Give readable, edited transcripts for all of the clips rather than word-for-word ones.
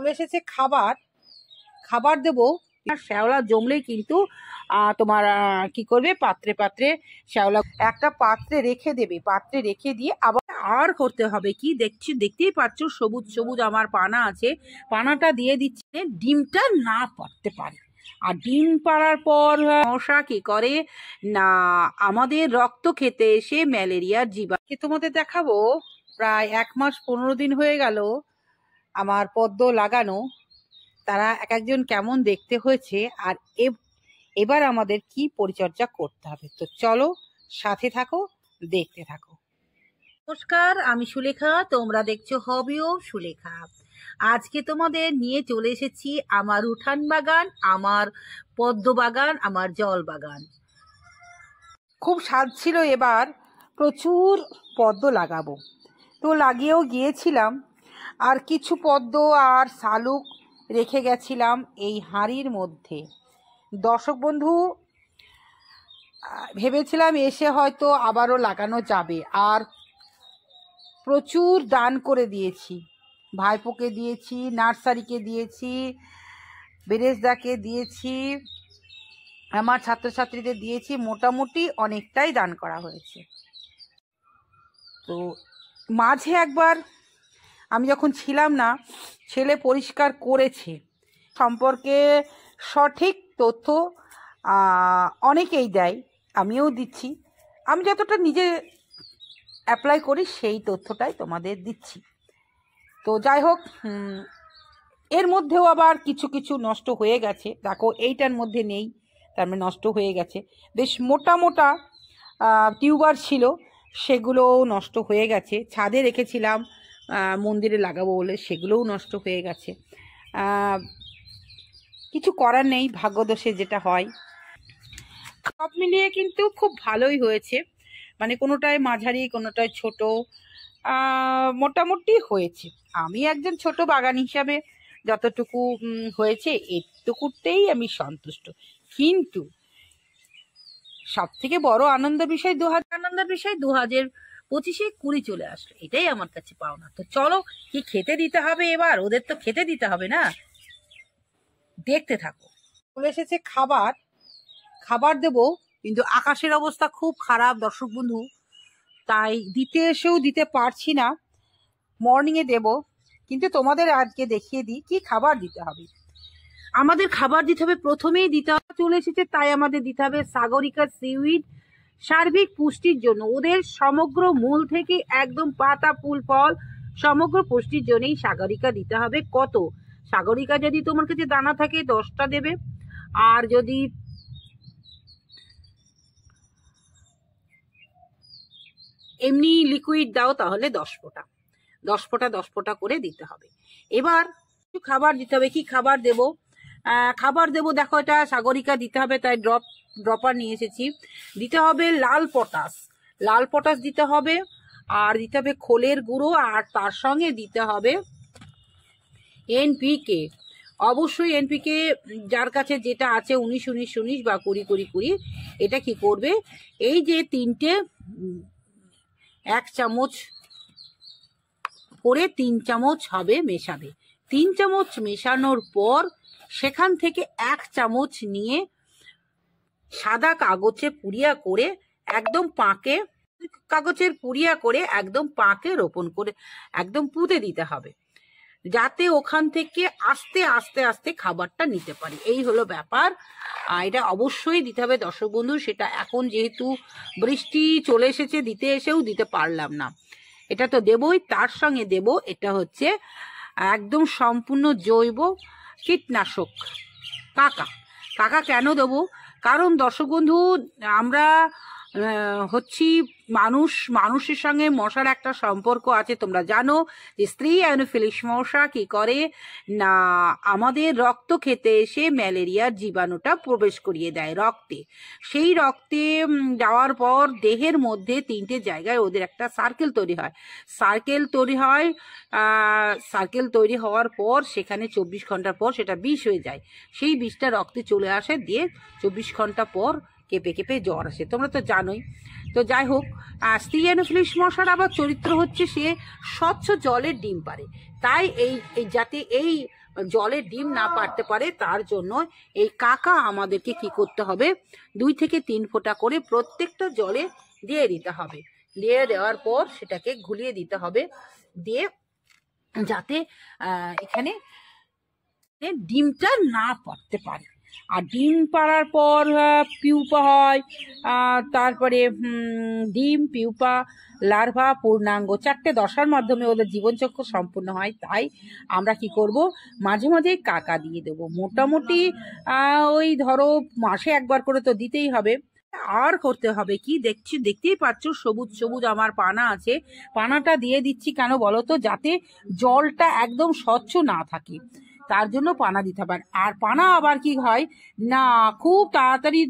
চলে এসেছে খাবার খাবার দেবো। শ্যাওলা জমলেই কিন্তু তোমার কি করবে, পাত্রে পাত্রে শ্যাওলা একটা পাত্রে রেখে দেবে, পাত্রে রেখে দিয়ে আবার আর করতে হবে কি, দেখতেই পাচ্ছ সবুজ সবুজ আমার পানা আছে, পানাটা দিয়ে দিচ্ছে ডিমটা না পারতে পারে। আর ডিম পাড়ার পর মশা কি করে না, আমাদের রক্ত খেতে এসে ম্যালেরিয়ার জীবাণু। তোমাদের দেখাবো প্রায় 1 মাস 15 দিন হয়ে গেল আমার পদ্ম লাগানো। তারা এক একজন কেমন দেখতে হয়েছে, আর এবার আমাদের কি পরিচর্যা করতে হবে। তো চলো সাথে থাকো, দেখতে থাকো। নমস্কার, আমি সুলেখা, তোমরা দেখছো হবি ও সুলেখা। আজকে তোমাদের নিয়ে চলে এসেছি আমার উঠান বাগান, আমার পদ্ম বাগান, আমার জল বাগান। খুব স্বাদ ছিল এবার প্রচুর পদ্ম লাগাবো, তো লাগিয়েও গিয়েছিলাম। আর কিছু পদ্ম আর শালুক রেখে গেছিলাম এই হাঁড়ির মধ্যে। দর্শক বন্ধু, ভেবেছিলাম এসে হয়তো আবারও লাগানো যাবে। আর প্রচুর দান করে দিয়েছি, ভাইপোকে দিয়েছি, নার্সারিকে দিয়েছি, বেরেশদাকে দিয়েছি, আমার ছাত্রছাত্রীদের দিয়েছি, মোটামুটি অনেকটাই দান করা হয়েছে। তো মাঝে একবার আমি যখন ছিলাম না, ছেলে পরিষ্কার করেছে, সম্পর্কে সঠিক তথ্য অনেকেই দেয়, আমিও দিচ্ছি। আমি যতটা নিজে অ্যাপ্লাই করি সেই তথ্যটাই তোমাদের দিচ্ছি। তো যাই হোক, এর মধ্যেও আবার কিছু কিছু নষ্ট হয়ে গেছে। দেখো এইটার মধ্যে নেই, তার মানে নষ্ট হয়ে গেছে। বেশ মোটা মোটা টিউবার ছিল, সেগুলোও নষ্ট হয়ে গেছে। ছাদে রেখেছিলাম মন্দিরে লাগাবো বলে, সেগুলোও নষ্ট হয়ে গেছে। কিছু করার নেই, ভাগ্যদোষে যেটা হয়। সব মিলিয়ে কিন্তু খুব ভালোই হয়েছে, মানে কোনোটায় মাঝারি, কোনোটায় ছোট, মোটামুটি হয়েছে। আমি একজন ছোট বাগান হিসাবে যতটুকু হয়েছে এটুকুতেই আমি সন্তুষ্ট। কিন্তু সব থেকে বড় আনন্দের বিষয় 2025-এ কুড়ি চলে আসলো, এটাই আমার কাছে পাওনা। তো চলো, কি খেতে দিতে হবে এবার, ওদের তো খেতে দিতে হবে না, দেখতে থাকো। চলে এসেছে খাবার খাবার দেবো, কিন্তু আকাশের অবস্থা খুব খারাপ দর্শক বন্ধু, তাই দিতে এসেও দিতে পারছি না। মর্নিংয়ে দেব, কিন্তু তোমাদের আজকে দেখিয়ে দিই কি খাবার দিতে হবে। আমাদের খাবার দিতে হবে, প্রথমেই দিতে হবে, চলে এসেছে তাই আমাদের দিতে হবে সাগরিকা সিউইড। সার্বিক পুষ্টির জন্য, ওদের সমগ্র মূল থেকে একদম পাতা ফুল ফল সমগ্র পুষ্টির জন্যই সাগরিকা দিতে হবে। কত সাগরিকা যদি তোমার কাছে দানা থাকে 10টা দেবে, আর যদি এমনি লিকুইড দাও তাহলে 10 ফোঁটা 10 ফোঁটা করে দিতে হবে। এবার খাবার দিতে হবে, কি খাবার দেব? খাবার দেব, দেখো এটা সাগরিকা দিতে হবে, তাই ড্রপার নিয়ে এসেছি। দিতে হবে লাল পটাশ দিতে হবে, আর দিতে হবে খোলের গুঁড়ো, আর তার সঙ্গে দিতে হবে এনপিকে। অবশ্যই এনপিকে যার কাছে যেটা আছে 19-19-19 বা 20-20-20, এটা কি করবে, এই যে 3টে 1 চামচ করে 3 চামচ হবে মেশাবে। 3 চামচ মেশানোর পর সেখান থেকে 1 চামচ নিয়ে সাদা কাগজে পুড়িয়া করে একদম পাঁকে, কাগজের পুড়িয়া করে একদম পাঁকে রোপণ করে একদম পুঁতে দিতে হবে, যাতে ওখান থেকে আস্তে আস্তে আস্তে খাবারটা নিতে পারি। এই হলো ব্যাপার। এটা অবশ্যই দিতে হবে দর্শক বন্ধু। সেটা এখন যেহেতু বৃষ্টি চলে এসেছে, দিতে এসেও দিতে পারলাম না, এটা তো দেবই। তার সঙ্গে দেব, এটা হচ্ছে একদম সম্পূর্ণ জৈব কীটনাশক কাকা। কেন দেবো? কারণ দর্শক বন্ধু, আমরা হচ্ছি মানুষের সঙ্গে মশার একটা সম্পর্ক আছে। তোমরা জানো যে স্ত্রী অ্যানোফিলিস মশা কি করে না, আমাদের রক্ত খেতে এসে ম্যালেরিয়ার জীবাণুটা প্রবেশ করিয়ে দেয় রক্তে। সেই রক্তে যাওয়ার পর দেহের মধ্যে 3টে জায়গায় ওদের একটা সার্কেল তৈরি হওয়ার পর সেখানে 24 ঘন্টা পর সেটা বিষ হয়ে যায়। সেই বিষটা রক্তে চলে আসে, দিয়ে 24 ঘন্টা পর কেঁপে কেঁপে জ্বর আসে, তোমরা তো জানোই। তো যাই হোক, স্ত্রী অ্যানোফিলিস মশার আবার চরিত্র হচ্ছে সে স্বচ্ছ জলের ডিম পারে, তাই এই যাতে এই জলের ডিম না পারতে পারে তার জন্য এই কাকা আমাদেরকে কি করতে হবে, 2 থেকে 3 ফোঁটা করে প্রত্যেকটা জলে দিয়ে দিতে হবে। দিয়ে দেওয়ার পর সেটাকে ঘুলিয়ে দিতে হবে, দিয়ে যাতে এখানে ডিমটা না পারতে পারে। আর ডিম পাড়ার পর পিউপা হয়, তারপরে ডিম, পিউপা, লার্ভা, পূর্ণাঙ্গ 4টে দশার মাধ্যমে ওদের জীবনচক্র সম্পূর্ণ হয়। তাই আমরা কি করব, মাঝে মাঝেই কাকা দিয়ে দেবো। মোটামুটি ওই ধরো মাসে একবার করে তো দিতেই হবে। আর করতে হবে কি, দেখতেই পাচ্ছ সবুজ সবুজ আমার পানা আছে, পানাটা দিয়ে দিচ্ছি কেন বলো তো, যাতে জলটা একদম স্বচ্ছ না থাকে, তার জন্য পানা দিতে হবে। আর পানা আবার কি হয় না, খুব তাড়াতাড়ি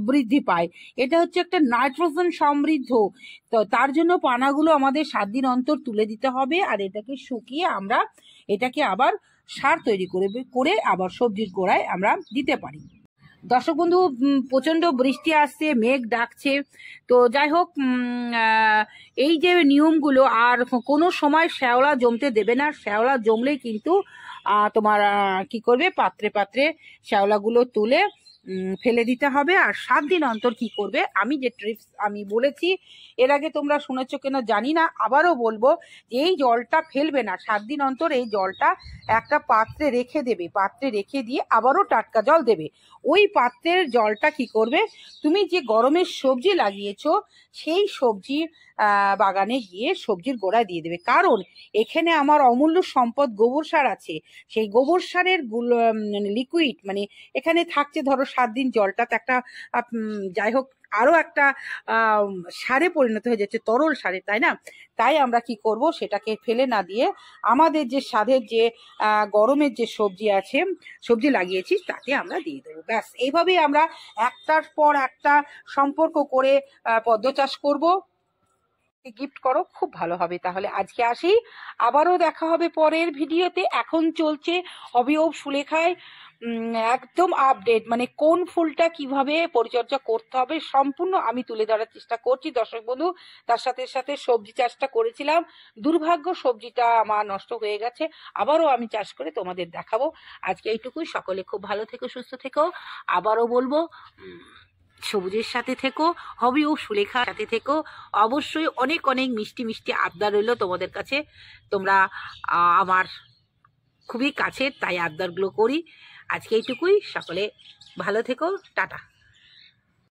বৃদ্ধি পায়, এটা হচ্ছে একটা নাইট্রোজেন সমৃদ্ধ। তো তার জন্য পানাগুলো আমাদের 7 দিন অন্তর তুলে দিতে হবে, আর এটাকে শুকিয়ে আমরা এটাকে আবার সার তৈরি করে আবার সবজির গোড়ায় আমরা দিতে পারি। দর্শক বন্ধু, প্রচন্ড বৃষ্টি আসছে, মেঘ ডাকছে, তো যাই হোক, এই যে নিয়মগুলো, আর কোনো সময় শ্যাওলা জমতে দেবে না। শ্যাওলা জমলেই কিন্তু তোমার কি করবে, পাত্রে পাত্রে শ্যাওলাগুলো তুলে ফেলে দিতে হবে। আর 7 দিন অন্তর কি করবে, আমি যে ট্রিপস আমি বলেছি এর আগে তোমরা শুনেছো কিনা জানি না, আবারও বলবো, এই জলটা ফেলবে না। 7 দিন অন্তর এই জলটা একটা পাত্রে রেখে দেবে, পাত্রে রেখে দিয়ে আবারও টাটকা জল দেবে। ওই পাত্রের জলটা কি করবে, তুমি যে গরমের সবজি লাগিয়েছো সেই সবজি বাগানে গিয়ে সবজির গোড়ায় দিয়ে দেবে। কারণ এখানে আমার অমূল্য সম্পদ গোবর সার আছে, সেই গোবর সারের লিকুইড মানে এখানে থাকছে, ধরো 7 দিন জলটা তো একটা যাই হোক আরো একটা সারে পরিণত হয়ে যাচ্ছে, তরল সারে, তাই না? তাই আমরা কি করব, সেটাকে ফেলে না দিয়ে আমাদের যে স্বাদের যে গরমের যে সবজি আছে, সবজি লাগিয়েছি, তাতে আমরা দিয়ে দেবো। ব্যাস, এইভাবেই আমরা একটার পর একটা সম্পর্ক করে পদ্ম চাষ করব। গিফট করো, খুব ভালো হবে। তাহলে আজকে আসি, আবারও দেখা হবে পরের ভিডিওতে। এখন চলছে হবি অফ সুলেখায় একদম আপডেট, মানে কোন ফুলটা কিভাবে পরিচর্যা করতে হবে সম্পূর্ণ আমি তুলে ধরার চেষ্টা করছি দর্শক বন্ধু। তার সাথে সাথে সবজি চাষটা করেছিলাম, দুর্ভাগ্য সবজিটা আমার নষ্ট হয়ে গেছে, আবারও আমি চাষ করে তোমাদের দেখাবো। আজকে এইটুকুই, সকলে খুব ভালো থেকো, সুস্থ থেকো। আবারও বলবো, সবুজের সাথে থেকো, হবি ও সুলেখার সাথে থেকো। অবশ্যই অনেক অনেক মিষ্টি মিষ্টি আবদার রইল তোমাদের কাছে, তোমরা আমার খুবই কাছের, তাই আবদারগুলো করি। আজকে এইটুকুই, সকলে ভালো থেকো, টাটা।